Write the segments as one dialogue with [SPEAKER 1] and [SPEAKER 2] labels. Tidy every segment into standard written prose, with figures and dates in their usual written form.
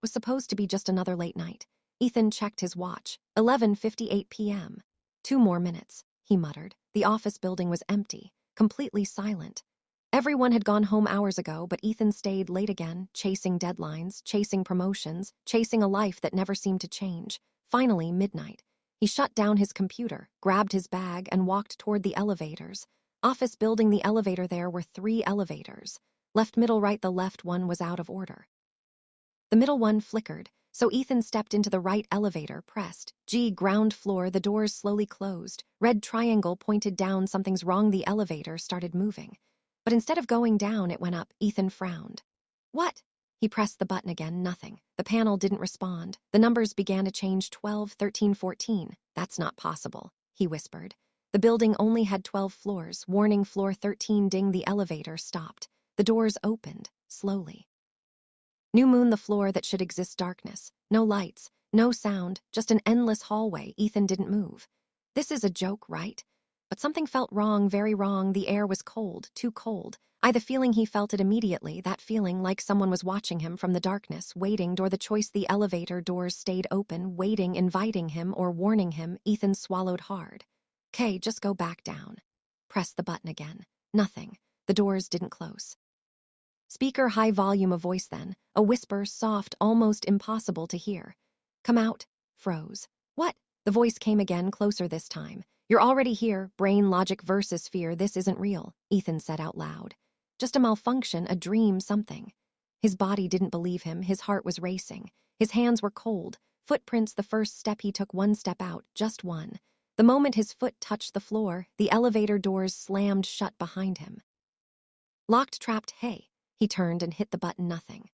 [SPEAKER 1] Was supposed to be just another late night. Ethan checked his watch. 11:58 p.m. 2 more minutes, he muttered. The office building was empty, completely silent. Everyone had gone home hours ago, but Ethan stayed late again, chasing deadlines, chasing promotions, chasing a life that never seemed to change. Finally, midnight. He shut down his computer, grabbed his bag, and walked toward the elevators. Office building, the elevator there were 3 elevators. Left, middle, right. The left one was out of order. The middle one flickered, so Ethan stepped into the right elevator, pressed G, ground floor. The doors slowly closed. Red triangle pointed down. Something's wrong. The elevator started moving. But instead of going down, it went up. Ethan frowned. What? He pressed the button again. Nothing. The panel didn't respond. The numbers began to change. 12, 13, 14. That's not possible, he whispered. The building only had 12 floors. Warning, floor 13. Ding. The elevator stopped. The doors opened, slowly. New moon, the floor that should exist. Darkness. No lights, no sound, just an endless hallway. Ethan didn't move. This is a joke, right? But something felt wrong, very wrong. The air was cold, too cold. The feeling, he felt it immediately, that feeling like someone was watching him from the darkness, waiting. Door, the choice. The elevator doors stayed open, waiting, inviting him or warning him. Ethan swallowed hard. "'Kay, just go back down." Press the button again. Nothing. The doors didn't close. Speaker, high volume of voice then, a whisper, soft, almost impossible to hear. "Come out." Froze. "What?" The voice came again, closer this time. "You're already here. Brain logic versus fear. This isn't real," Ethan said out loud. "Just a malfunction, a dream, something." His body didn't believe him. His heart was racing. His hands were cold. Footprints, the first step. He took one step out, just one. The moment his foot touched the floor, the elevator doors slammed shut behind him. Locked, trapped. Hey. He turned and hit the button. Nothing.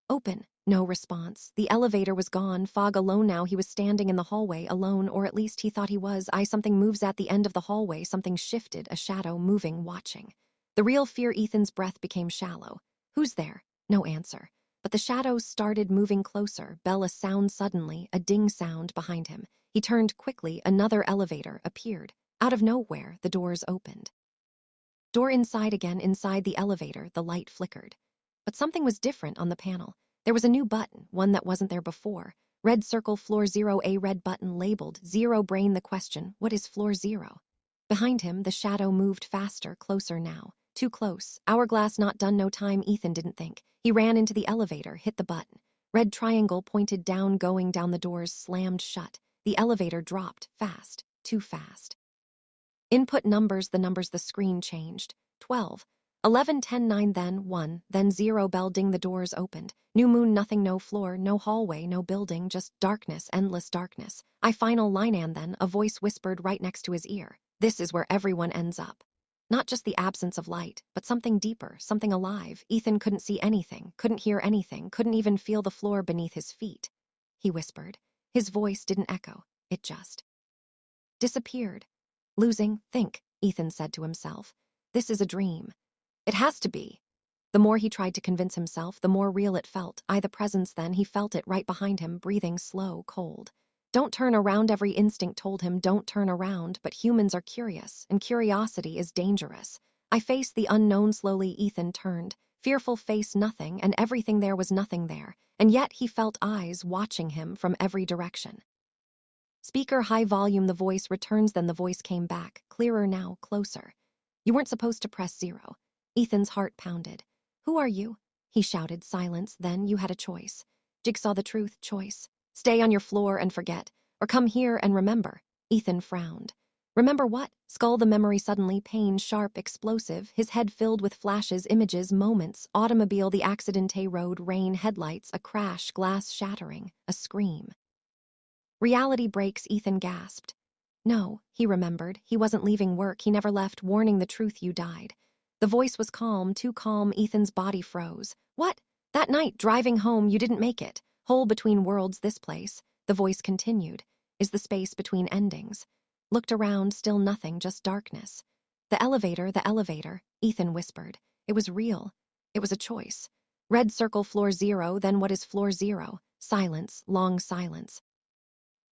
[SPEAKER 1] Open. No response. The elevator was gone. Fog. Alone now. He was standing in the hallway, alone, or at least he thought he was. Something moves at the end of the hallway. Something shifted, a shadow, moving, watching. The real fear. Ethan's breath became shallow. Who's there? No answer. But the shadows started moving closer. Bell, a sound suddenly, a ding sound behind him. He turned quickly. Another elevator appeared. Out of nowhere, the doors opened. Door inside again. Inside the elevator, the light flickered. But something was different on the panel. There was a new button, one that wasn't there before. Red circle, floor 0, a red button labeled 0. Brain, the question, what is floor 0? Behind him, the shadow moved faster, closer now. Too close. Hourglass, not done, no time. Ethan didn't think. He ran into the elevator, hit the button. Red triangle pointed down, going down. The doors slammed shut. The elevator dropped, fast, too fast. Input numbers, the screen changed. 12. 11, 10, 9, then 1, then 0. Bell, ding. The doors opened. New moon, nothing, no floor, no hallway, no building, just darkness, endless darkness. Final line. And then a voice whispered right next to his ear. This is where everyone ends up. Not just the absence of light, but something deeper, something alive. Ethan couldn't see anything, couldn't hear anything, couldn't even feel the floor beneath his feet. He whispered. His voice didn't echo. It just disappeared. Losing, think, Ethan said to himself. This is a dream. It has to be. The more he tried to convince himself, the more real it felt. The presence then, he felt it right behind him, breathing slow, cold. Don't turn around, every instinct told him, don't turn around, but humans are curious, and curiosity is dangerous. Face the unknown. Slowly Ethan turned. Fearful face, nothing, and everything there was nothing there, and yet he felt eyes watching him from every direction. Speaker, high volume, the voice returns. Then the voice came back, clearer now, closer. You weren't supposed to press 0. Ethan's heart pounded. Who are you? He shouted. Silence. Then you had a choice. Jigsaw, the truth, choice. Stay on your floor and forget, or come here and remember. Ethan frowned. Remember what? Skull, the memory suddenly, pain, sharp, explosive, his head filled with flashes, images, moments, automobile, the accidente road, rain, headlights, a crash, glass shattering, a scream. Reality breaks, Ethan gasped. No, he remembered. He wasn't leaving work. He never left. Warning, the truth, you died. The voice was calm, too calm. Ethan's body froze. What? That night, driving home, you didn't make it. Hole between worlds, this place. The voice continued. Is the space between endings. Looked around, still nothing, just darkness. The elevator, Ethan whispered. It was real. It was a choice. Red circle, floor 0, then what is floor 0? Silence, long silence.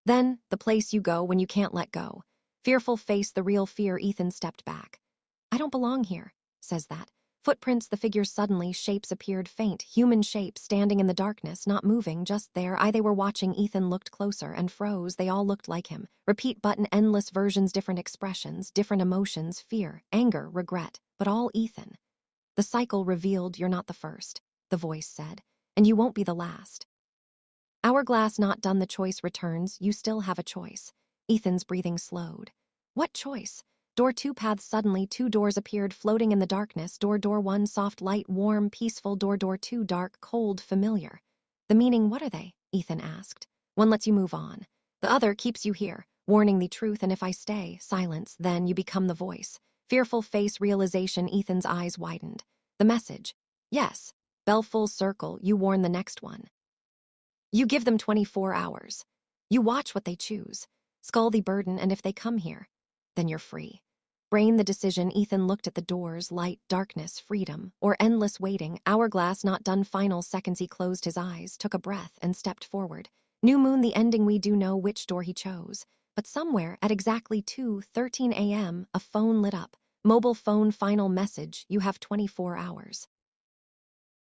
[SPEAKER 1] Then, the place you go when you can't let go. Fearful face, the real fear. Ethan stepped back. I don't belong here, says that. Footprints, the figures suddenly, shapes appeared faint, human shapes standing in the darkness, not moving, just there. They were watching. Ethan looked closer and froze. They all looked like him. Repeat button, endless versions, different expressions, different emotions, fear, anger, regret, but all Ethan. The cycle revealed, you're not the first, the voice said, and you won't be the last. Hourglass not done, the choice returns, you still have a choice. Ethan's breathing slowed. What choice? Door 2 paths, suddenly 2 doors appeared floating in the darkness. Door 1, soft light, warm, peaceful. Door 2, dark, cold, familiar. The meaning, what are they? Ethan asked. One lets you move on. The other keeps you here, warning the truth, and if I stay, silence, then you become the voice. Fearful face, realization, Ethan's eyes widened. The message. Yes. Bell full circle, you warn the next one. You give them 24 hours. You watch what they choose. Scull the burden, and if they come here, then you're free. Brain the decision. Ethan looked at the doors, light, darkness, freedom, or endless waiting. Hourglass not done, final seconds. He closed his eyes, took a breath, and stepped forward. New moon, the ending. We do know which door he chose. But somewhere, at exactly 2:13 a.m., a phone lit up. Mobile phone, final message, you have 24 hours.